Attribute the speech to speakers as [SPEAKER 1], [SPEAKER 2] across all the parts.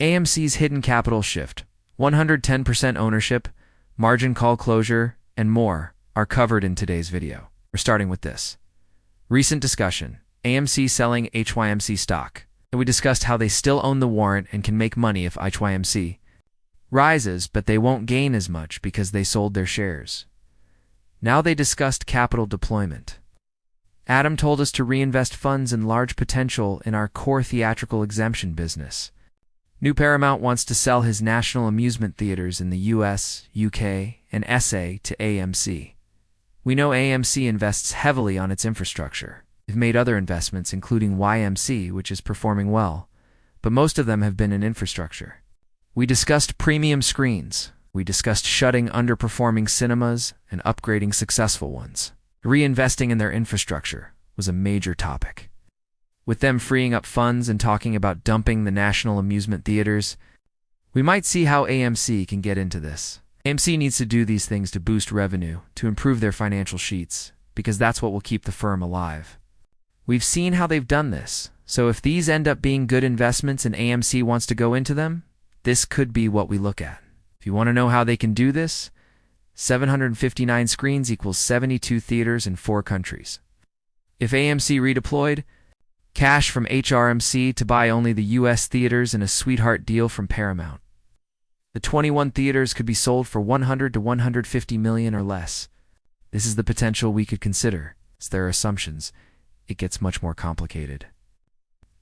[SPEAKER 1] AMC's hidden capital shift, 110% ownership, margin call closure, and more are covered in today's video. We're starting with this. Recent discussion, AMC selling HYMC stock. We discussed how they still own the warrant and can make money if HYMC rises, but they won't gain as much because they sold their shares. Now they discussed capital deployment. Adam told us to reinvest funds in large potential in our core theatrical exemption business. New Paramount wants to sell his national amusement theaters in the US, UK, and SA to AMC. We know AMC invests heavily on its infrastructure. They've made other investments, including YMC, which is performing well, but most of them have been in infrastructure. We discussed premium screens. We discussed shutting underperforming cinemas and upgrading successful ones. Reinvesting in their infrastructure was a major topic. With them freeing up funds and talking about dumping the national amusement theaters, we might see how AMC can get into this. AMC needs to do these things to boost revenue, to improve their financial sheets, because that's what will keep the firm alive. We've seen how they've done this, so if these end up being good investments and AMC wants to go into them, this could be what we look at. If you want to know how they can do this, 759 screens equals 72 theaters in 4 countries. If AMC redeployed, cash from HRMC to buy only the US theaters and a sweetheart deal from Paramount. The 21 theaters could be sold for $100 to $150 million or less. This is the potential we could consider. It's their assumptions. It gets much more complicated.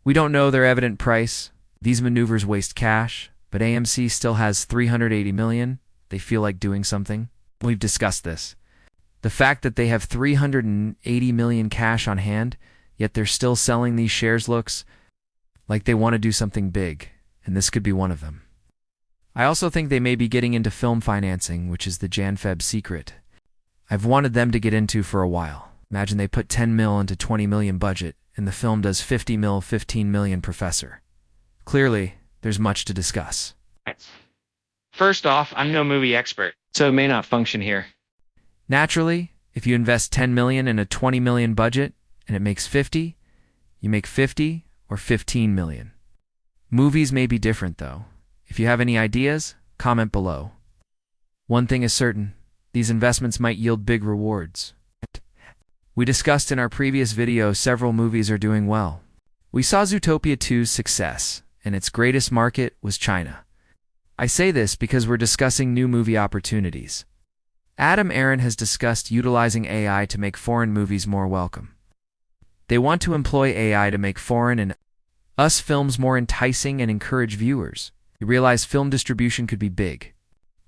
[SPEAKER 1] We don't know their evident price. These maneuvers waste cash, but AMC still has $380 million. They feel like doing something. We've discussed this. The fact that they have $380 million cash on hand, yet they're still selling these shares looks like they want to do something big, and this could be one of them. I also think they may be getting into film financing, which is the Jan-Feb secret. I've wanted them to get into for a while. Imagine they put 10 mil into 20 million budget, and the film does 50 mil, 15 million professor. Clearly, there's much to discuss.
[SPEAKER 2] First off, I'm no movie expert, so it may not function here.
[SPEAKER 1] Naturally, if you invest 10 million in a 20 million budget, and it makes 50, you make 50 or 15 million. Movies may be different, though. If you have any ideas, comment below. One thing is certain, these investments might yield big rewards. We discussed in our previous video several movies are doing well. We saw Zootopia 2's success, and its greatest market was China. I say this because we're discussing new movie opportunities. Adam Aaron has discussed utilizing AI to make foreign movies more welcome. They want to employ AI to make foreign and US films more enticing and encourage viewers. You realize film distribution could be big.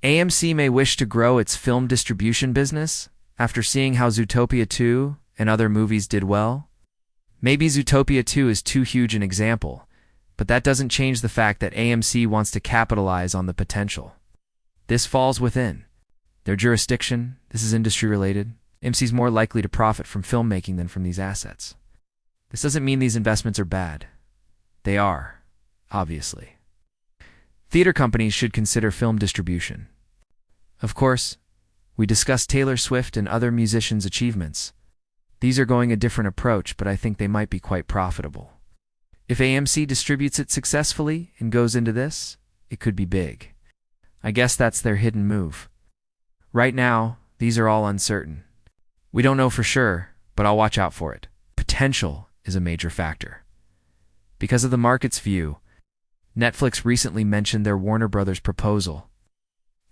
[SPEAKER 1] AMC may wish to grow its film distribution business after seeing how Zootopia 2 and other movies did well. Maybe Zootopia 2 is too huge an example, but that doesn't change the fact that AMC wants to capitalize on the potential. This falls within their jurisdiction. This is industry related. AMC is more likely to profit from filmmaking than from these assets. This doesn't mean these investments are bad. They are, obviously. Theater companies should consider film distribution. Of course, we discussed Taylor Swift and other musicians' achievements. These are going a different approach, but I think they might be quite profitable. If AMC distributes it successfully and goes into this, it could be big. I guess that's their hidden move. Right now, these are all uncertain. We don't know for sure, but I'll watch out for it. Potential is a major factor. Because of the market's view, Netflix recently mentioned their Warner Brothers proposal.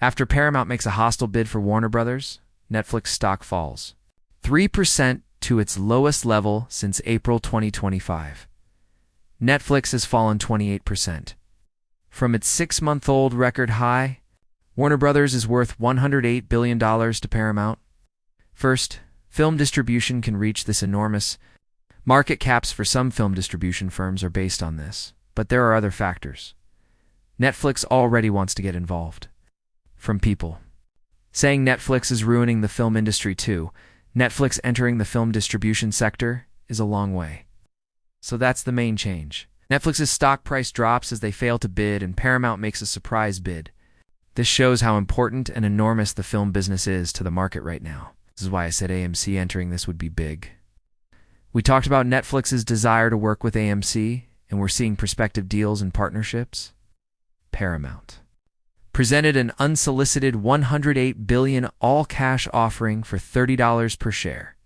[SPEAKER 1] After Paramount makes a hostile bid for Warner Brothers, Netflix stock falls 3% to its lowest level since April 2025. Netflix has fallen 28%. From its 6-month-old record high, Warner Brothers is worth $108 billion to Paramount. First, film distribution can reach this enormous. Market caps for some film distribution firms are based on this, but there are other factors. Netflix already wants to get involved. From people saying Netflix is ruining the film industry too, Netflix entering the film distribution sector is a long way. So that's the main change. Netflix's stock price drops as they fail to bid and Paramount makes a surprise bid. This shows how important and enormous the film business is to the market right now. This is why I said AMC entering this would be big. We talked about Netflix's desire to work with AMC, and we're seeing prospective deals and partnerships. Paramount presented an unsolicited $108 billion all-cash offering for $30 per share,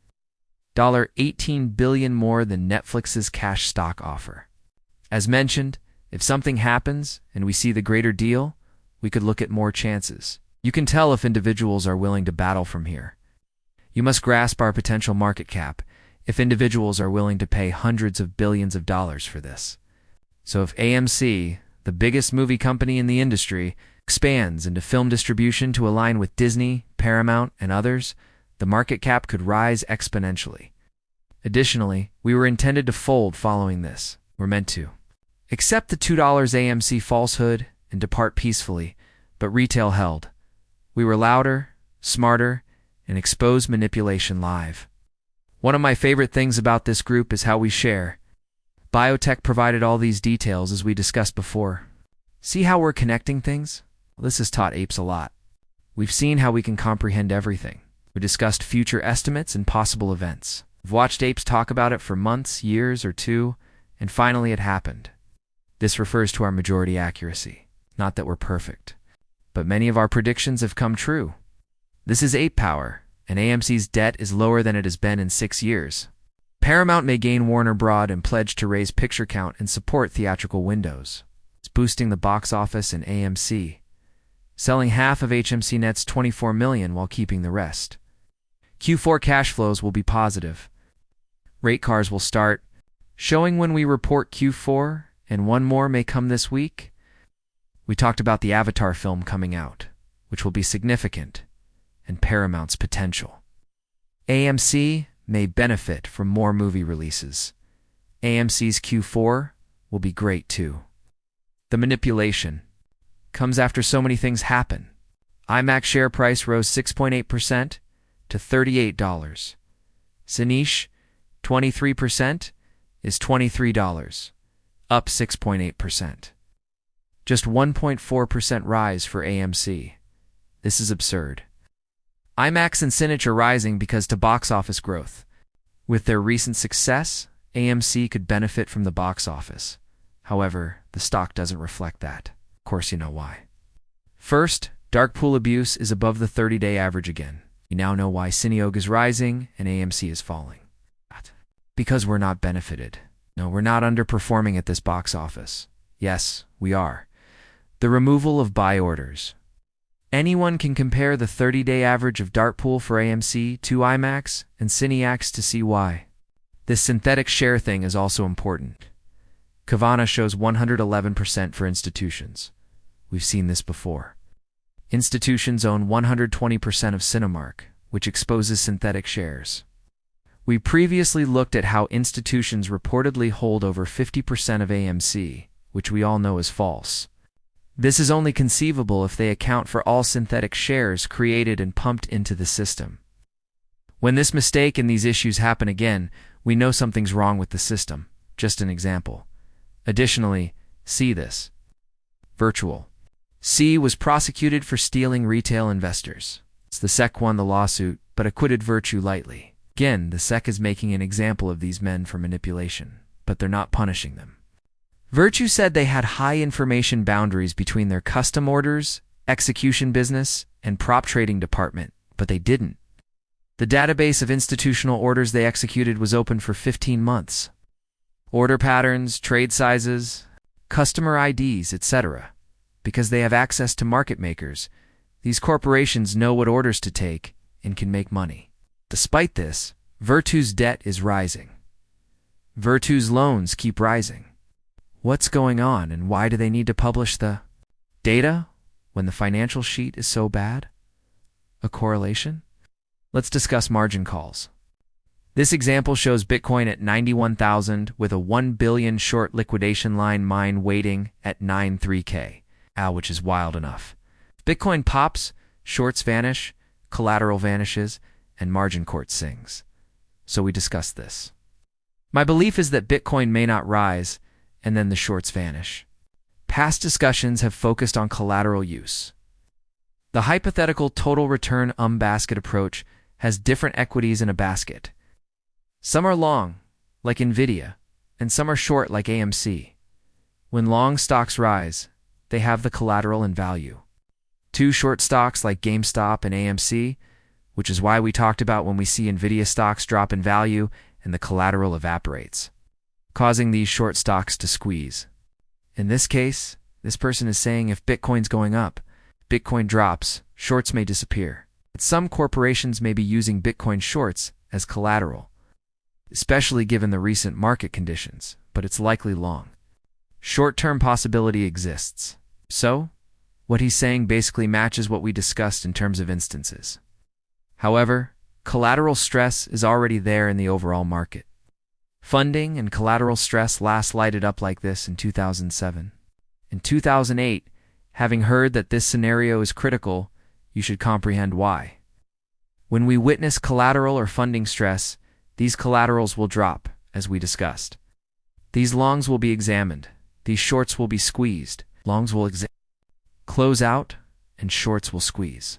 [SPEAKER 1] $18 billion more than Netflix's cash stock offer. As mentioned, if something happens and we see the greater deal, we could look at more chances. You can tell if individuals are willing to battle from here. You must grasp our potential market cap if individuals are willing to pay hundreds of billions of dollars for this. So if AMC, the biggest movie company in the industry, expands into film distribution to align with Disney, Paramount, and others, the market cap could rise exponentially. Additionally, we were intended to fold following this. We're meant to accept the $2 AMC falsehood and depart peacefully, but retail held. We were louder, smarter, and exposed manipulation live. One of my favorite things about this group is how we share. Biotech provided all these details as we discussed before. See how we're connecting things? Well, this has taught apes a lot. We've seen how we can comprehend everything. We discussed future estimates and possible events. We've watched apes talk about it for months, years, or two, and finally it happened. This refers to our majority accuracy. Not that we're perfect, but many of our predictions have come true. This is ape power, and AMC's debt is lower than it has been in 6 years. Paramount may gain Warner Broad and pledge to raise picture count and support theatrical windows. It's boosting the box office and AMC, selling half of HMC Net's $24 million while keeping the rest. Q4 cash flows will be positive. Rate cars will start, showing when we report Q4, and one more may come this week. We talked about the Avatar film coming out, which will be significant, and Paramount's potential. AMC may benefit from more movie releases. AMC's Q4 will be great too. The manipulation comes after so many things happen. IMAX share price rose 6.8% to $38. Ciniche, 23%, is $23, up 6.8%. Just 1.4% rise for AMC. This is absurd. IMAX and Ciniche are rising because to box office growth. With their recent success, AMC could benefit from the box office. However, the stock doesn't reflect that. Of course you know why. First, dark pool abuse is above the 30-day average again. You now know why Cineog is rising and AMC is falling. Because we're not benefited. No, we're not underperforming at this box office. Yes, we are. The removal of buy orders. Anyone can compare the 30-day average of dark pool for AMC to IMAX and Cineax to see why. This synthetic share thing is also important. Kavana shows 111% for institutions. We've seen this before. Institutions own 120% of Cinemark, which exposes synthetic shares. We previously looked at how institutions reportedly hold over 50% of AMC, which we all know is false. This is only conceivable if they account for all synthetic shares created and pumped into the system. When this mistake and these issues happen again, we know something's wrong with the system. Just an example. Additionally, see this. Virtual. C was prosecuted for stealing retail investors. The SEC won the lawsuit, but acquitted Virtue lightly. Again, the SEC is making an example of these men for manipulation, but they're not punishing them. Virtue said they had high information boundaries between their custom orders, execution business, and prop trading department, but they didn't. The database of institutional orders they executed was open for 15 months. Order patterns, trade sizes, customer IDs, etc. Because they have access to market makers, these corporations know what orders to take and can make money. Despite this, Virtue's debt is rising. Virtue's loans keep rising. What's going on and why do they need to publish the data when the financial sheet is so bad? A correlation? Let's discuss margin calls. This example shows Bitcoin at 91,000 with a 1 billion short liquidation line mine waiting at 93K, which is wild enough. If Bitcoin pops, shorts vanish, collateral vanishes, and margin court sings. So we discussed this. My belief is that Bitcoin may not rise, and then the shorts vanish. Past discussions have focused on collateral use. The hypothetical total return basket approach has different equities in a basket. Some are long, like NVIDIA, and some are short like AMC. When long stocks rise, they have the collateral and value. Two short stocks like GameStop and AMC, which is why we talked about when we see Nvidia stocks drop in value and the collateral evaporates, causing these short stocks to squeeze. In this case, this person is saying if Bitcoin's going up, Bitcoin drops, shorts may disappear. But some corporations may be using Bitcoin shorts as collateral, especially given the recent market conditions, but it's likely long. Short-term possibility exists. So, what he's saying basically matches what we discussed in terms of instances. However, collateral stress is already there in the overall market. Funding and collateral stress last lighted up like this in 2007. In 2008, having heard that this scenario is critical, you should comprehend why. When we witness collateral or funding stress, these collaterals will drop, as we discussed. These longs will be examined. These shorts will be squeezed. Longs will close out, and shorts will squeeze.